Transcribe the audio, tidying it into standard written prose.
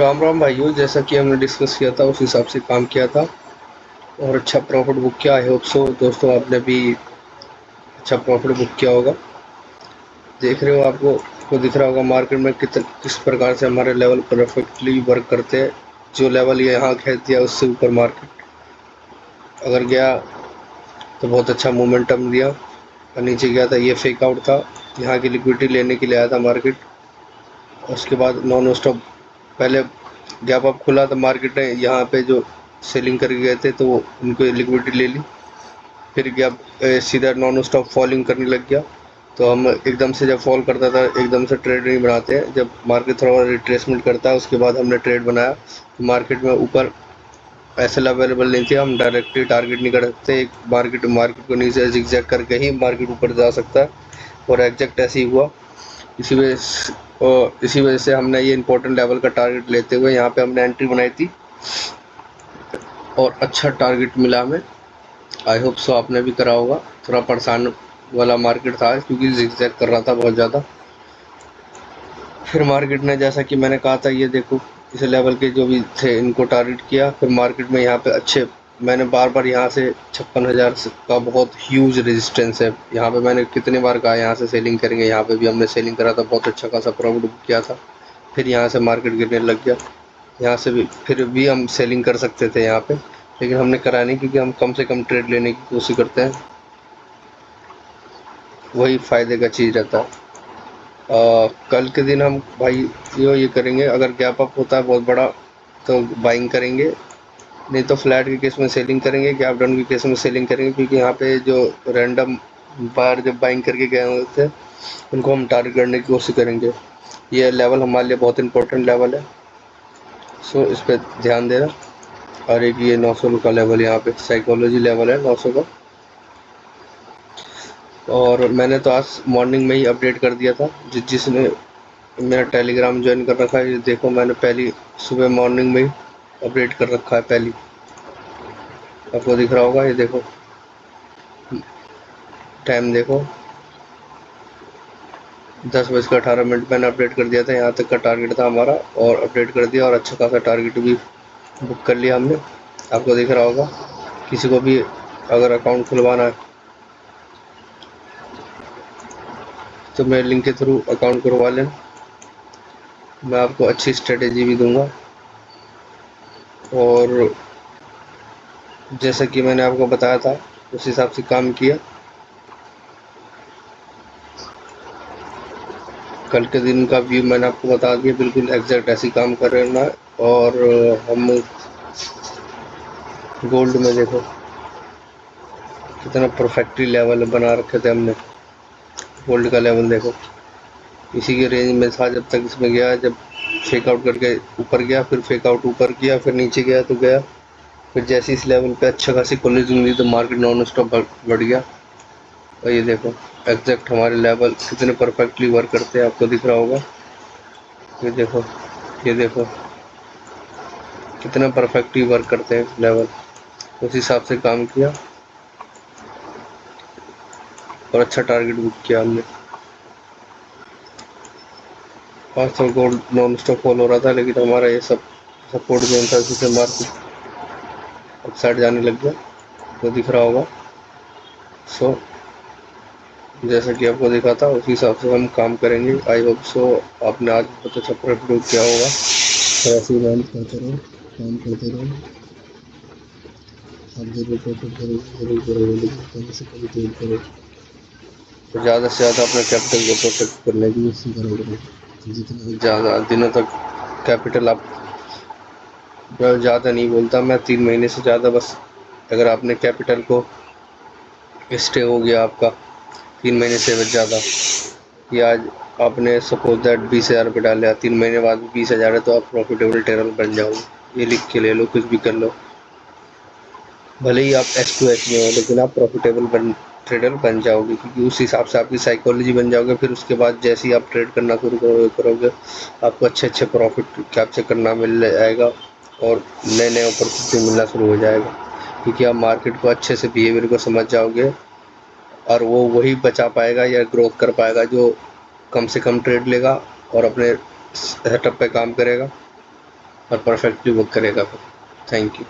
राम राम भाइयों, जैसा कि हमने डिस्कस किया था उस हिसाब से काम किया था और अच्छा प्रॉफिट बुक किया। आई होप सो दोस्तों आपने भी अच्छा प्रॉफिट बुक किया होगा। देख रहे हो, आपको दिख रहा होगा मार्केट में किस प्रकार से हमारे लेवल परफेक्टली वर्क करते हैं। जो लेवल ये यहाँ खींच दिया उससे ऊपर मार्केट अगर गया तो बहुत अच्छा मोमेंटम दिया, और नीचे गया था ये फेक आउट था। यहाँ की लिक्विडिटी लेने के लिए आया था मार्केट। उसके बाद नॉन स्टॉप पहले गैप अप खुला तो मार्केट ने यहाँ पे जो सेलिंग करके गए थे तो वो उनको लिक्विडिटी ले ली। फिर गैप सीधा नॉन स्टॉप फॉलिंग करने लग गया। तो हम एकदम से जब फॉल करता था एकदम से ट्रेड नहीं बनाते हैं। जब मार्केट थोड़ा रिट्रेसमेंट करता है उसके बाद हमने ट्रेड बनाया। तो मार्केट में ऊपर ऐसे अवेलेबल नहीं थे, हम डायरेक्टली टारगेट नहीं कर सकते। एक मार्केट को नीचे जिगजैग करके ही मार्केट ऊपर जा सकता है, और एग्जैक्ट ऐसे ही हुआ। इसी वजह से हमने ये इंपॉर्टेंट लेवल का टारगेट लेते हुए यहाँ पे हमने एंट्री बनाई थी और अच्छा टारगेट मिला हमें। आई होप सो आपने भी करा होगा। थोड़ा परेशान वाला मार्केट था क्योंकि जिगजैग कर रहा था बहुत ज़्यादा। फिर मार्केट ने जैसा कि मैंने कहा था, ये देखो इस लेवल के जो भी थे इनको टारगेट किया। फिर मार्केट में यहाँ पे अच्छे मैंने बार यहाँ से 56,000 का बहुत ह्यूज रेजिस्टेंस है। यहाँ पे मैंने कितने बार कहा यहाँ से सेलिंग करेंगे, यहाँ पे भी हमने सेलिंग करा था, बहुत अच्छा खासा प्रॉफिट बुक किया था। फिर यहाँ से मार्केट गिरने लग गया। यहाँ से भी फिर भी हम सेलिंग कर सकते थे यहाँ पे, लेकिन हमने करा नहीं क्योंकि हम कम से कम ट्रेड लेने की कोशिश करते हैं, वही फ़ायदे का चीज़ रहता है। कल के दिन हम भाई ये करेंगे, अगर गैप अप होता है बहुत बड़ा तो बाइंग करेंगे, नहीं तो फ्लैट के केस में सेलिंग करेंगे, गैप डाउन के केस में सेलिंग करेंगे। क्योंकि यहाँ पे जो रैंडम बायर जब बाइंग करके गए हुए थे उनको हम टारगेट करने की कोशिश करेंगे। ये लेवल हमारे लिए बहुत इंपॉर्टेंट लेवल है, सो इस पर ध्यान देना। और एक ये 900 का लेवल यहाँ पे साइकोलॉजी लेवल है 900 का। और मैंने तो आज मॉर्निंग में ही अपडेट कर दिया था। जिसने मेरा टेलीग्राम ज्वाइन कर रखा है, ये देखो मैंने पहली सुबह मॉर्निंग में ही अपडेट कर रखा है। पहली आपको दिख रहा होगा, ये देखो टाइम देखो 10:18 मैंने अपडेट कर दिया था। यहाँ तक का टारगेट था हमारा और अपडेट कर दिया, और अच्छा खासा टारगेट भी बुक कर लिया हमने। आपको दिख रहा होगा। किसी को भी अगर अकाउंट खुलवाना है तो मैं लिंक के थ्रू अकाउंट करवा लें। मैं आपको अच्छी स्ट्रेटेजी भी दूंगा, और जैसा कि मैंने आपको बताया था उस हिसाब से काम किया। कल के दिन का व्यू मैंने आपको बता दिया, बिल्कुल एग्जैक्ट ऐसे ही काम कर रहना है। और हम गोल्ड में देखो कितना परफेक्टली लेवल बना रखे थे हमने। गोल्ड का लेवल देखो इसी के रेंज में था जब तक इसमें गया। जब फेक आउट करके ऊपर गया, फिर फेक आउट ऊपर किया, फिर नीचे गया तो गया। फिर जैसे इस लेवल पे अच्छा खासी क्लोजिंग मिली तो मार्केट नॉन स्टॉप बढ़ गया। और ये देखो एग्जैक्ट हमारे लेवल कितने परफेक्टली वर्क करते हैं, आपको दिख रहा होगा। ये देखो, ये देखो कितना परफेक्टली वर्क करते हैं लेवल। उस हिसाब से काम किया और अच्छा टारगेट बुक किया हमने। आज तो गोल्ड नॉन स्टॉप फॉल हो रहा था, लेकिन हमारा ये सब सपोर्ट जोन था जिससे मार्केट अपसाइड जाने लग गया, तो दिख रहा होगा। सो जैसा कि आपको दिखा था उसी हिसाब से हम काम करेंगे। आई होप सो आपने आज बहुत अच्छा प्रॉफिट किया होगा। तो ऐसे ही मेहनत करते रहो, काम करते रहो। आप जरूर प्रॉफिट करोगे, जरूर करोगे, लेकिन कम से कम ट्रेड करो। तो ज़्यादा से ज़्यादा अपने कैपिटल को प्रोटेक्ट करने की कोशिश करोगे। जितना ज़्यादा दिनों तक कैपिटल आप, ज़्यादा नहीं बोलता मैं, 3 महीने से ज़्यादा बस, अगर आपने कैपिटल को स्टे हो गया आपका 3 महीने से ज़्यादा, या आज आपने सपोज दैट 20,000 रुपये डाले, 3 महीने बाद 20,000 है, तो आप प्रॉफिटेबल ट्रेडर बन जाओगे। ये लिख के ले लो, कुछ भी कर लो, भले ही आप S2H में हो लेकिन आप प्रॉफिटेबल ट्रेडर बन जाओगे, क्योंकि उस हिसाब से आपकी साइकोलॉजी बन जाओगे। फिर उसके बाद जैसे ही आप ट्रेड करना शुरू करोगे आपको अच्छे अच्छे प्रॉफिट कैप्चर करना मिल जाएगा, और नए नए अपॉर्चुनिटी मिलना शुरू हो जाएगा। क्योंकि आप मार्केट को अच्छे से बिहेवियर को समझ जाओगे, और वो वही बचा पाएगा या ग्रोथ कर पाएगा जो कम से कम ट्रेड लेगा और अपने सेटअप पे काम करेगा। और परफेक्टली वर्क करेगा फिर। Thank you.